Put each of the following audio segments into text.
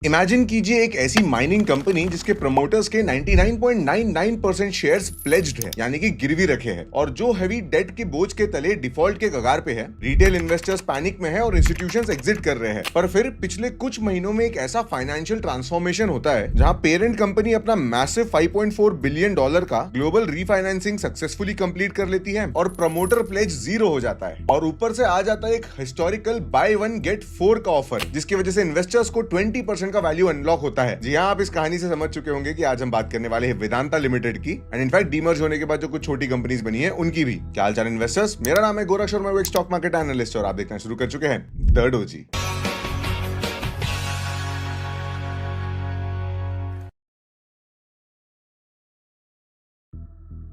Imagine कीजिए एक ऐसी माइनिंग कंपनी जिसके प्रमोटर्स के 99.99% शेयर्स प्लेज्ड है, यानी कि गिरवी रखे हैं, और जो हेवी डेट के बोझ के तले डिफॉल्ट के कगार पे है। रिटेल इन्वेस्टर्स पैनिक में है और इंस्टीट्यूशंस एग्जिट कर रहे हैं। पर फिर पिछले कुछ महीनों में एक ऐसा फाइनेंशियल ट्रांसफॉर्मेशन होता है जहां पेरेंट कंपनी अपना मैसिव $5.4 बिलियन का ग्लोबल रीफाइनेंसिंग सक्सेसफुली कंप्लीट कर लेती है और प्रमोटर प्लेज 0 हो जाता है, और ऊपर से आ जाता है एक हिस्टोरिकल बाय 1 गेट 4 का ऑफर, जिसकी वजह से इन्वेस्टर्स को 20% का वैल्यू अनलॉक होता है। जी हाँ, आप इस कहानी से समझ चुके होंगे कि आज हम बात करने वाले हैं वेदांता लिमिटेड की, एंड इनफैक्ट डीमर्ज होने के बाद जो कुछ छोटी कंपनीज बनी है उनकी भी। क्या हाल चाल इन्वेस्टर्स, मेरा नाम है गोरख और मैं एक स्टॉक मार्केट एनालिस्ट, और आप देखना शुरू कर चुके हैं द डोजी।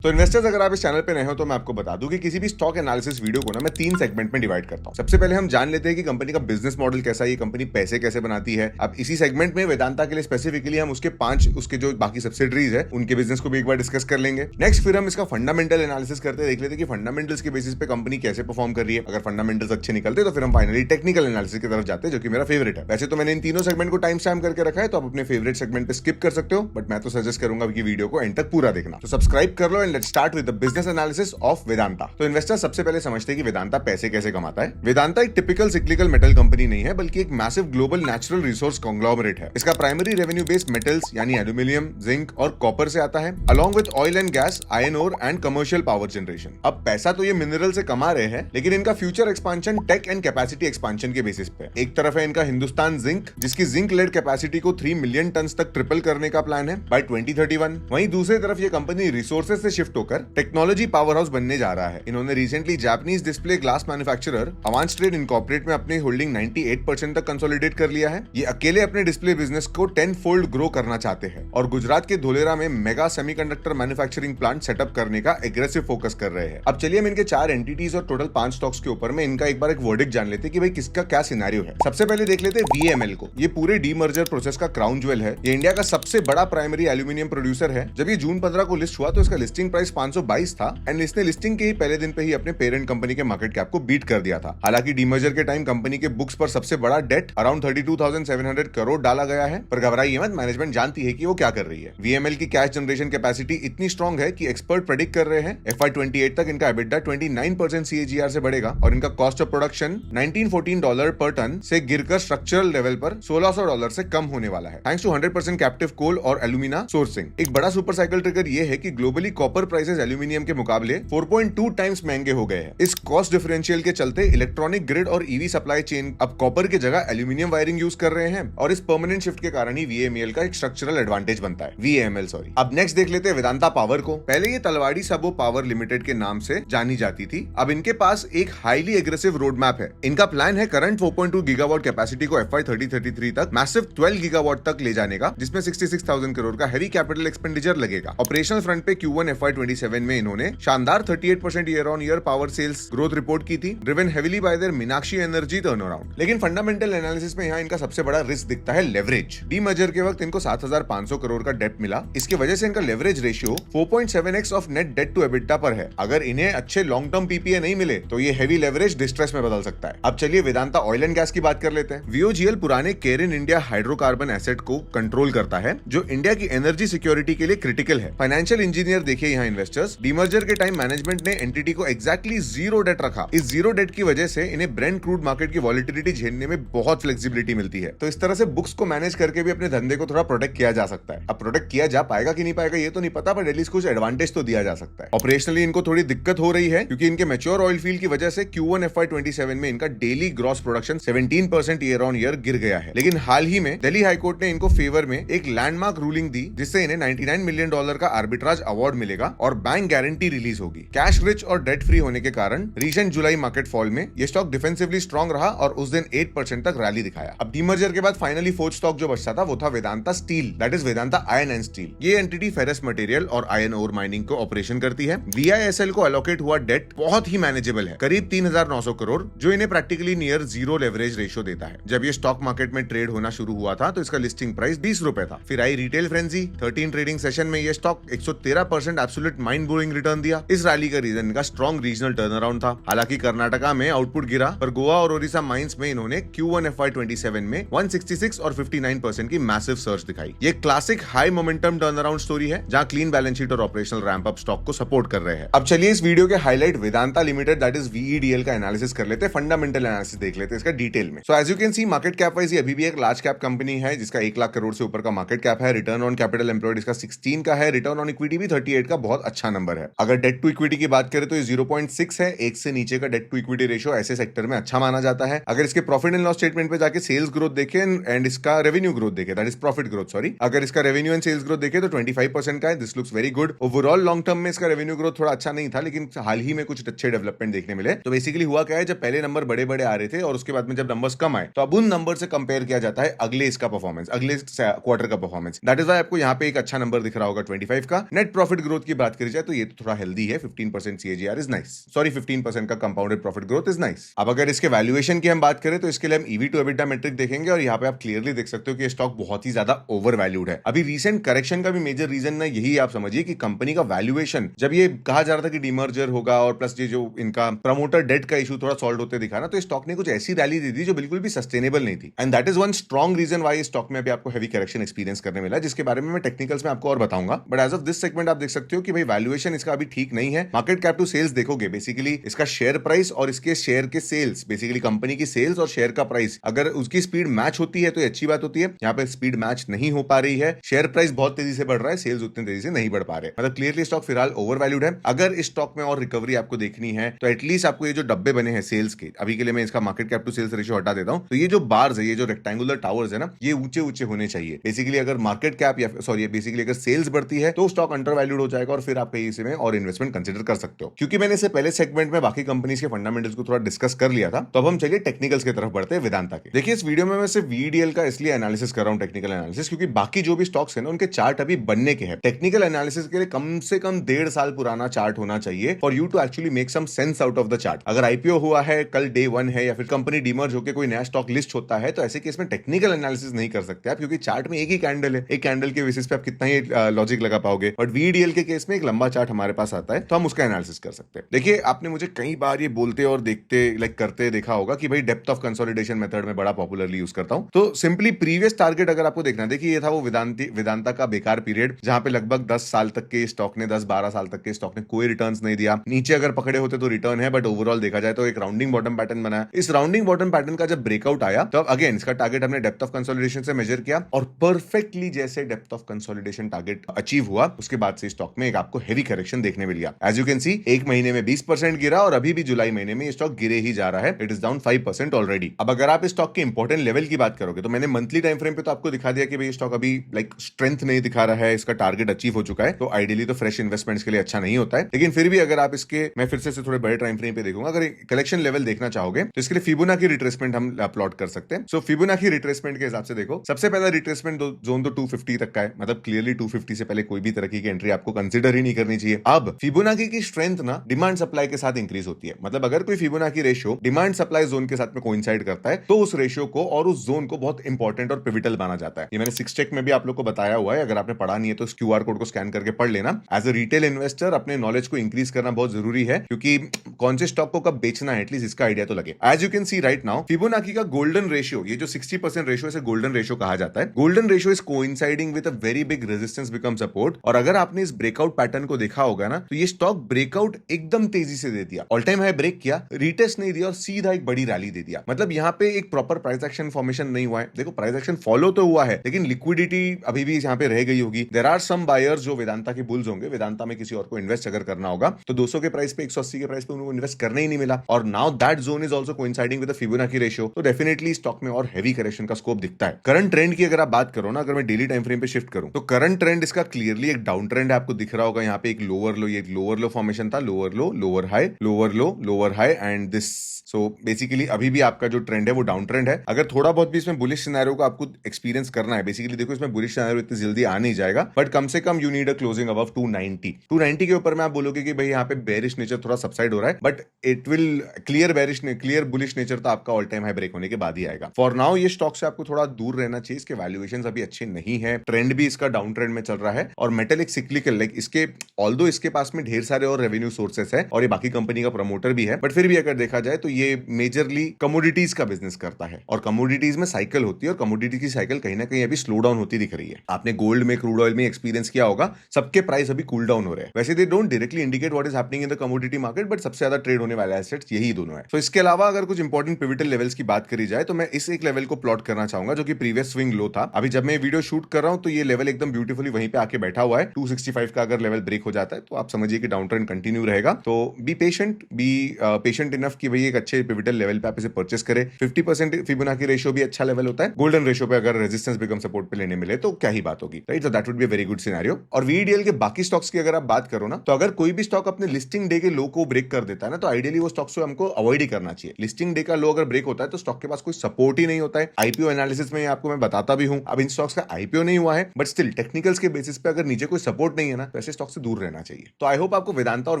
तो इन्वेस्टर्स, अगर आप इस चैनल पे नए हो तो मैं आपको बता दूं कि किसी भी स्टॉक एनालिसिस वीडियो को ना मैं 3 सेगमेंट में डिवाइड करता हूं। सबसे पहले हम जान लेते हैं कि कंपनी का बिजनेस मॉडल कैसा है, ये कंपनी पैसे कैसे बनाती है। अब इसी सेगमेंट में वेदांता के लिए स्पेसिफिकली हम उसके जो बाकी सब्सिडरीज है उनके बिजनेस को भी एक बार डिस्कस कर लेंगे। नेक्स्ट फिर हम इसका फंडामेंटल एनालिसिस करते देख लेते हैं कि फंडामेंटल्स के बेसिस पे कंपनी कैसे परफॉर्म कर रही है। अगर फंडामेंटल्स अच्छे निकलते तो फिर हम फाइनली टेक्निकल एनालिसिस की तरफ जाते हैं, जो कि मेरा फेवरेट है। वैसे तो मैंने इन तीनों सेगमेंट को टाइम स्टैम्प करके रखा है, तो आप अपने फेवरेट सेगमेंट पे स्किप कर सकते हो, बट मैं तो सजेस्ट करूंगा कि वीडियो को एंड तक पूरा देखना। तो सब्सक्राइब कर लो and let's start with the business analysis of Vedanta. तो इन्वेस्टर सबसे पहले समझते हैं कि वेदांता पैसे कैसे कमाता है। वेदांता एक टिपिकल सिक्लिकल मेटल कंपनी नहीं है, बल्कि एक massive global natural resource conglomerate है। इसका प्राइमरी रेवेन्यू बेस मेटल्स यानी एल्यूमिनियम, जिंक और कॉपर से आता है, along with oil and gas, iron ore and commercial power generation. अब पैसा तो ये मिनरल से कमा रहे हैं, लेकिन इनका future expansion tech and capacity expansion के बेसिस पे। एक तरफ है इनका हिंदुस्तान जिंक, जिसकी जिंक लेड कैपेसिटी को 3 मिलियन टन तक ट्रिपल करने का प्लान है बाय 2031। वहीं दूसरी तरफ ये कंपनी रिसोर्सेज से शिफ्ट होकर टेक्नोलॉजी पावर हाउस बनने जा रहा है। इन्होंने recently Japanese display glass manufacturer AvanStrate incorporate में अपनी होल्डिंग 98% तक कंसोलिडेट कर लिया है। ये अकेले अपने डिस्प्ले बिजनेस को 10 फोल्ड ग्रो करना चाहते हैं और गुजरात के धोलेरा में mega semiconductor manufacturing plant setup करने का एग्रेसिव फोकस कर रहे हैं। अब चलिए हम इनके 4 एंटिटीज और टोटल 5 स्टॉक्स के ऊपर में इनका एक बार एक वर्डिक्ट जान लेते हैं कि भाई किसका क्या सिनेरियो है। सबसे पहले देख लेते हैं VML को। ये पूरे डीमर्जर प्रोसेस का क्राउन ज्वेल है। ये इंडिया का सबसे बड़ा प्राइमरी एल्यूमिनियम प्रोड्यूसर है। जब ये जून 15 को लिस्ट हुआ तो इसका लिस्टिंग प्राइस 522 था, एंड इसने लिस्टिंग के पहले दिन पे ही अपने पेरेंट कंपनी के मार्केट कैप को बीट कर दिया था। हालांकि डीमर्जर के टाइम कंपनी के बुक्स पर सबसे बड़ा डेट अराउंड 32,700 करोड़ डाला गया है, पर घबराइए मत, मैनेजमेंट जानती है कि वो क्या कर रही है। VML की कैश जनरेशन कैपेसिटी इतनी स्ट्रॉन्ग है कि एक्सपर्ट प्रेडिक्ट कर रहे हैं FY28 तक इनका EBITDA 29% CAGR से बढ़ेगा, और इनका कॉस्ट ऑफ प्रोडक्शन $1914 पर टन से गिरकर स्ट्रक्चरल लेवल पर $1600 से कम होने वाला है, थैंक्स टू 100% कैप्टिव कोल और एल्यूमिना सोर्सिंग। एक बड़ा सुपर साइकिल ट्रिगर ये है कि ग्लोबली कॉपर प्राइसेस एल्यूमिनियम के मुकाबले 4.2 टाइम्स महंगे हो गए हैं। इस कॉस्ट डिफरेंशियल के चलते इलेक्ट्रॉनिक ग्रिड और ईवी सप्लाई चेन अब कॉपर की जगह एल्यूमिनियम वायरिंग यूज कर रहे हैं, और इस परमानेंट शिफ्ट के कारण ही VML का एक स्ट्रक्चरल एडवांटेज बनता है। VML sorry. अब नेक्स्ट देख लेते हैं वेदांता पावर को। पहले ये तलवाड़ी सबो पावर लिमिटेड के नाम से जानी जाती थी। अब इनके पास एक हाईली एग्रेसिव रोड मैप है। इनका प्लान है करंट 4.2 गीगावाट कैपेसिटी को FY3033 तक मैसिव 12 गीगावाट तक ले जाने का, जिसमें 66,000 करोड़ का हैवी कैपिटल एक्सपेंडिचर लगेगा। ऑपरेशनल फ्रंट पे Q1 FY27 में इन्होंने शानदार 38% year on year power sales growth report की थी, driven heavily by their Meenakshi energy turnaround. लेकिन फंडामेंटल एनालिसिस में यहाँ इनका सबसे बड़ा रिस्क दिखता है लेवरेज। डीमर्जर के वक्त इनको 7,500 करोड़ का डेट मिला। इसकी वजह से इनका leverage ratio 4.7x of net debt to EBITDA पर है। अगर इन्हें अच्छे लॉन्ग टर्म PPA नहीं मिले तो ये हेवी लेवरेज डिस्ट्रेस में बदल सकता है। अब चलिए वेदांता ऑयल एंड गैस की बात कर लेते हैं। VOGL पुराने केरिन इंडिया हाइड्रोकार्बन एसेट को कंट्रोल करता है, जो इंडिया की एनर्जी सिक्योरिटी के लिए क्रिटिकल है। फाइनेंशियल इंजीनियर देखिए यहाँ इन्वेस्टर्स, डीमर्जर के टाइम मैनेजमेंट ने एंटिटी को एग्जैक्टली 0 डेट रखा। इस 0 डेट की वजह से इन्हें ब्रेंट क्रूड मार्केट की वॉलिटिलिटी झेलने में बहुत फ्लेक्सिबिलिटी मिलती है। तो इस तरह से बुक्स को मैनेज करके भी अपने धंधे को थोड़ा प्रोटेक्ट किया जा सकता है। अब प्रोटेक्ट किया जा पाएगा कि नहीं पाएगा ये तो नहीं पता, पर एटलीस्ट कुछ एडवांटेज तो दिया जा सकता है। ऑपरेशनली इनको थोड़ी दिक्कत हो रही है, क्योंकि इनके मैच्योर ऑयल फील्ड की वजह से Q1 FY27 में इनका daily gross production 17% year on year गिर गया है। लेकिन हाल ही में दिल्ली हाईकोर्ट ने इनको फेवर में एक लैंडमार्क रूलिंग दी, जिससे इन्हें $99 मिलियन का आर्बिट्राज अवार्ड मिलेगा और बैंक गारंटी रिलीज होगी। कैश रिच और डेट फ्री होने के कारण रीसेंट जुलाई मार्केट फॉल में ये स्टॉक डिफेंसिवली स्ट्रॉन्ग रहा और उस दिन 8% तक रैली दिखाया। अब डीमर्जर के बाद फाइनली फोर्थ स्टॉक जो बचता था वो था Vedanta steel, that is Vedanta iron and steel. ये एंटिटी फेरस मटेरियल और आयरन ओर माइनिंग को ऑपरेशन करती है। VISL को एलोकेट हुआ डेट बहुत ही मैनेजेबल है, करीब 3,900 करोड़, जो इन्हें प्रैक्टिकली नियर 0 लेवरेज रेशियो देता है। जब ये स्टॉक मार्केट में ट्रेड होना शुरू हुआ था तो इसका लिस्टिंग प्राइस 20 रुपए था। फिर आई रिटेल फ्रेंजी, 13 ट्रेडिंग सेशन में ये stock 113% absolute mind blowing return दिया। इस रैली का रीजन इनका स्ट्रॉन्ग रीजनल टर्न अराउंड था। हालांकि कर्नाटका में आउटपुट गिरा, पर गोवा और ओडिशा माइंस में इन्होंने Q1 FY27 में 166 और 59% की मैसिव सर्च दिखाई। ये classic high momentum turn around story है, जहां क्लीन बैलेंस शीट और ऑपरेशनल रैंप अप स्टॉक को सपोर्ट कर रहे हैं। अब चलिए इस वीडियो के highlight Vedanta limited that is VEDL का एनालिसिस कर लेते हैं, फंडामेंटल एनालिसिस देख लेते हैं इसका डिटेल में। So as you can see market cap wise ये अभी भी एक लार्ज कैप कंपनी है जिसका 1 लाख करोड़ से ऊपर का मार्केट कैप है। रिटर्न ऑन कैपिटल एम्प्लॉयड इसका 16 का है, रिटर्न ऑन इक्विटी भी 38 का बहुत अच्छा नंबर है। अगर डेट टू इक्विटी की बात करें तो ये 0.6 है, एक से नीचे का डेट टू इक्विटी रेशियो ऐसे सेक्टर में अच्छा माना जाता है। अगर इसके प्रॉफिट एंड लॉस स्टेटमेंट पे जाके सेल्स ग्रोथ देखें एंड इसका रेवेन्यू ग्रोथ देखें, that is profit growth sorry, अगर इसका रेवेन्यू एंड सेल्स ग्रोथ देखें तो 25% का है। This looks very good. Overall long term में इसका रेवेन्यू ग्रोथ थोड़ा अच्छा नहीं था, लेकिन हाल ही में कुछ अच्छे डेवलपमेंट देखने मिले। तो बेसिकली हुआ क्या है, जब पहले नंबर बड़े बड़े आ रहे थे और उसके बाद में जब नंबर्स कम आए तो अब उन नंबर से कंपेयर किया जाता है अगले इसका परफॉर्मेंस, अगले क्वार्टर का परफॉर्मेंस। दैट इज व्हाई आपको यहाँ पे एक अच्छा नंबर दिख रहा होगा 25 का। नेट प्रॉफिट ग्रोथ की बात करी जाए तो ये तो थोड़ा हेल्दी है, 15% CAGR इज नाइस, सॉरी 15% का compounded profit growth is nice. अब अगर इसके वैल्यूएशन की हम बात करें तो इसके लिए हम EV टू EBITDA मेट्रिक देखेंगे और यहाँ पे आप क्लियरली देख सकते हो कि स्टॉक बहुत ही ज्यादा ओवर वैल्यूड है। अभी रीसेंट करेक्शन का भी मेजर रीजन ना यही आप समझिए कि कंपनी का वैल्यूएशन, जब ये कहा जा रहा था कि डीमर्जर होगा और प्लस ये जो इनका प्रमोटर डेट का इशू थोड़ा सॉल्व होते दिखा ना, तो स्टॉक ने कुछ ऐसी रैली दी थी जो बिल्कुल भी सस्टेनेबल नहीं थी। And that is one strong reason why stock में अभी आपको हेवी करेक्शन एक्सपीरियंस करने मिला, जिसके बारे में मैं टेक्निकल्स में आपको और बताऊंगा। But as of this segment आप देख सकते हो कि भाई वैल्यूएशन इसका अभी ठीक नहीं है। मार्केट कैप टू सेल्स देखोगे, बेसिकली इसका शेयर प्राइस और इसके शेयर के सेल्स, बेसिकली कंपनी की सेल्स और शेयर का प्राइस, अगर उसकी स्पीड मैच होती है तो ये अच्छी बात होती है। यहाँ पे स्पीड मैच नहीं हो पा रही है, शेयर प्राइस बहुत तेजी से बढ़ रहा है, सेल्स उतनी तेजी से नहीं बढ़ पा रहे, मतलब क्लियरली स्टॉक फिलहाल ओवर वैल्यूड है। अगर इस स्टॉक में और रिकवरी आपको देखनी है तो एटलीस्ट आपको ये जो डब्बे बने हैं सेल्स के, अभी के लिए मैं इसका market cap to sales ratio हटा देता हूं, तो ये जो बार्स है, ये जो रेक्टेंगुलर टावर्स है ना, ये ऊंचे ऊंचे होने चाहिए। बेसिकली अगर मार्केट कैप या सॉरी बेसिकली अगर सेल्स बढ़ती है तो स्टॉक अंडर वैल्यूड हो जाएगा और फिर आप कहीं इसमें और इन्वेस्टमेंट कंसीडर कर सकते हो। क्योंकि मैंने इससे पहले सेगमेंट में बाकी कंपनीज के फंडामेंटल्स को थोड़ा डिस्कस कर लिया था, तो अब हम चलिए टेक्निकल्स की तरफ बढ़ते हैं वेदांता के। देखिए इस वीडियो में मैं सिर्फ VEDL का इसलिए एनालिसिस कर रहा हूं, टेक्निकल एनालिसिस, क्योंकि बाकी जो भी स्टॉक्स है ना उनके चार्ट अभी बनने के हैं। टेक्निकल एनालिसिस के लिए कम से कम 1.5 साल पुराना चार्ट होना चाहिए for you to actually make some sense out of the chart. अगर IPO हुआ है, कल डे 1 है, या फिर कंपनी डीमर्ज होकर कोई नया स्टॉक लिस्ट होता है, तो ऐसे केस में टेक्निकल एनालिसिस नहीं कर सकते आप, क्योंकि चार्ट में एक ही कैंडल है, एक कैंडल के बेसिस पे आप कितना ही लॉजिक लगा पाओगे। बट VEDL के केस में एक लंबा चार्ट हमारे पास आता है तो हम उसका एनालिसिस कर सकते हैं। देखिए आपने मुझे कई बार ये बोलते और देखते करते देखा होगा कि भाई डेप्थ ऑफ कंसोलिडेशन मेथड में बड़ा पॉपुलरली यूज करता हूं। तो सिंपली प्रीवियस टारगेट अगर आपको देखना, देखिए ये था वो वेदांता का बेकार पीरियड, जहां पे लगभग 10 साल तक के स्टॉक ने, 10-12 साल तक के स्टॉक ने कोई रिटर्न्स नहीं दिया। नीचे अगर पकड़े होते तो रिटर्न है, बट ओवरऑल देखा जाए तो एक राउंडिंग बॉटम पैटर्न बनाया। इस राउंडिंग बॉटम पैटर्न का जब ब्रेकआउट आया तो अगेन इसका टारगेट हमने डेप्थ ऑफ कंसोलिडेशन से मेजर किया और परफेक्टली जैसे depth of consolidation target achieve हुआ, उसके बाद से स्टॉक में एक आपको हेवी करेक्शन देखने मिल गया। एज यू कैन सी एक महीने में 20% गिरा और अभी भी जुलाई महीने में स्टॉक गिरे ही जा रहा है। It is down 5% already. अब अगर आप स्टॉक के इंपॉर्टेंट लेवल की बात करोगे तो मैंने मंथली टाइम फ्रेम पे तो आपको दिखा दिया कि भाई स्टॉक अभी स्ट्रेंथ नहीं दिखा रहा है, इसका टारगेट अचीव हो चुका है, तो आइडियली तो फ्रेश इन्वेस्टमेंट्स के लिए अच्छा नहीं होता है। लेकिन फिर भी अगर आप इसके, मैं फिर से थोड़े बड़े टाइम फ्रेम पे देखूंगा, अगर कलेक्शन लेवल देखना चाहोगे तो इसके लिए फिबोनाची रिट्रेसमेंट हम प्लॉट कर सकते हैं। सो फिबोनाची रिट्रेसमेंट के हिसाब से देखो, सबसे पहला रिट्रेसमेंट जोन तो 250 तक का है, मतलब क्लियरली 250 से पहले कोई भी तरह की एंट्री आपको कंसीडर ही नहीं करनी चाहिए। अब फिबोनाची की स्ट्रेंथ ना डिमांड सप्लाई के साथ इंक्रीज होती है, मतलब अगर कोई Fibonacci ratio demand supply zone के साथ में कोइंसाइड करता है तो उस रेशियो को और उस जोन को बहुत इंपॉर्टेंट और पिविटल माना जाता है। ये मैंने 6टेक में भी आप लोग को बताया हुआ है, अगर आपने पढ़ा नहीं है तो QR कोड को स्कैन करके पढ़ लेना। एज अ रिटेल इन्वेस्टर अपने नॉलेज को इंक्रीज करना बहुत जरूरी है, क्योंकि कौन से स्टॉक को कब बेचना है एटलीस्ट इसका आइडिया तो लगे। As you can see right now Fibonacci का गोल्डन रेशियो, ये जो 60% रेशियो है गोल्डन रेशियो कहा जाता है। Golden ratio is coinciding with a very big resistance become support. और अगर आपने इस ब्रेकआउट पैटर्न को देखा होगा ना, तो ये स्टॉक ब्रेकआउट एकदम तेजी से दे दिया, ऑल टाइम हाई ब्रेक किया, रीटेस्ट नहीं दिया और सीधा एक बड़ी रैली दे दिया। मतलब यहाँ पे एक प्रॉपर प्राइस एक्शन फॉर्मेशन नहीं हुआ है। देखो प्राइस एक्शन फॉलो तो हुआ है, लेकिन लिक्विडिटी अभी भी यहाँ पे रह गई होगी। देयर आर सम बायर्स जो वेदांता के बुल्स होंगे, वेदांता में किसी और को इन्वेस्ट अगर करना होगा तो 200 के प्राइस पे, 180 के प्राइस पे उनको इन्वेस्ट करने ही नहीं मिला। और now that zone is also coinciding with the Fibonacci ratio, तो डेफिनेटली स्टॉक में और हेवी करेक्शन का स्कोप दिखता है। करंट ट्रेंड की अगर आप बात करो ना, अगर मैं डेली टाइम फ्रेम पे शिफ्ट करूं तो करंट ट्रेंड इसका क्लियरली एक डाउन ट्रेंड है, आपको दिख रहा होगा। यहाँ पे एक लोअर लो, ये एक लोअर लो फॉर्मेशन था, lower low, lower high, lower low, lower high and this. So basically अभी भी आपका जो ट्रेंड है वो डाउन ट्रेंड है। अगर थोड़ा बहुत भी इसमें बुलिश सिनेरियो को आपको एक्सपीरियंस करना है, बेसिकली देखो इसमें बुलिश सिनेरियो इतनी जल्दी आ नहीं जाएगा, बट कम से कम you need a closing above 290 के ऊपर में आप बोलोगे कि भाई यहाँ पे बेरिश नेचर थोड़ा सबसाइड हो रहा है, but it will clear bullish nature तो आपका ऑल टाइम हाई ब्रेक होने के बाद ही आएगा। फॉर नाउ ये स्टॉक से आपको थोड़ा दूर रहना चाहिए, इसके वैल्यूएशंस अभी अच्छे नहीं है, ट्रेंड भी इसका डाउन ट्रेंड में चल रहा है और मेटल एक सिक्लिकल, इसके ऑल्दो इसके पास में ढेर सारे और रेवेन्यू सोर्सेस है और ये बाकी कंपनी का प्रमोटर भी है, बट फिर भी अगर देखा जाए तो ये मेजरली कमोडिटीज का बिजनेस करता है और कमोडिटीज में साइकिल होती है और कमोडिटी की साइकिल कहीं ना कहीं अभी स्लो डाउन होती दिख रही है। आपने गोल्ड में, क्रूड ऑयल में एक्सपीरियंस किया होगा, सबके प्राइस अभी कूल डाउन हो रहे हैं। वैसे they don't directly indicate what is happening in the commodity market, but सबसे ज्यादा ट्रेड होने वाले एसेट्स यही दोनों है। तो इसके अलावा अगर कुछ इंपॉर्टेंट पिवटल लेवल्स की बात करी जाए तो मैं इस एक लेवल को प्लॉट करना चाहूंगा जो कि प्रीवियस स्विंग लो था। अभी जब मैं वीडियो शूट कर रहा हूं तो ये लेवल एकदम ब्यूटीफुली वहीं पे आके बैठा हुआ है। 265 का अगर लेवल ब्रेक हो जाता है तो आप समझिए कि डाउन ट्रेंड कंटिन्यू रहेगा। तो बी पेशेंट इनफ कि भाई एक अच्छे पिवटल लेवल पे आप इसे परचेस करें। 50% फिबोनाची रेशियो भी अच्छा लेवल होता है। गोल्डन रेशियो पे अगर रेजिस्टेंस बिकम सपोर्ट पे लेने मिले तो क्या ही बात होगी, राइट? तो that would be a very good scenario. और वीडीएल के बाकी स्टॉक्स की अगर आप बात करो ना, तो अगर कोई भी स्टॉक अपने लिस्टिंग डे के लो को ब्रेक कर देता है ना, तो आइडियली वो स्टॉक्स को हमको अवॉइड ही करना चाहिए। लिस्टिंग डे का लो अगर ब्रेक होता है तो स्टॉक के पास कोई सपोर्ट ही नहीं होता है। आईपीओ एनालिसिस में आपको मैं बताता भी हूं, अब इन स्टॉक्स का आईपीओ नहीं हुआ है, बट स्टिल टेक्निकल्स के बेसिस पे अगर नीचे कोई सपोर्ट नहीं है ना, तो ऐसे स्टॉक से दूर रहना चाहिए। तो आई होप आपको वेदांता और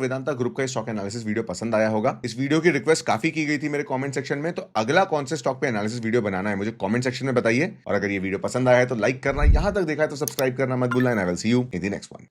वेदांता ग्रुप का स्टॉक एनालिसिस वीडियो पसंद आया होगा। इस वीडियो की रिक्वेस्ट काफी की गई थी मेरे कमेंट सेक्शन में, तो अगला कौन से स्टॉक पे एनालिसिस वीडियो बनाना है मुझे कमेंट सेक्शन में बताइए। और अगर ये वीडियो पसंद आया है तो लाइक करना, यहां तक देखा है तो सब्सक्राइब करना मत भूलना। I will see you in the next one.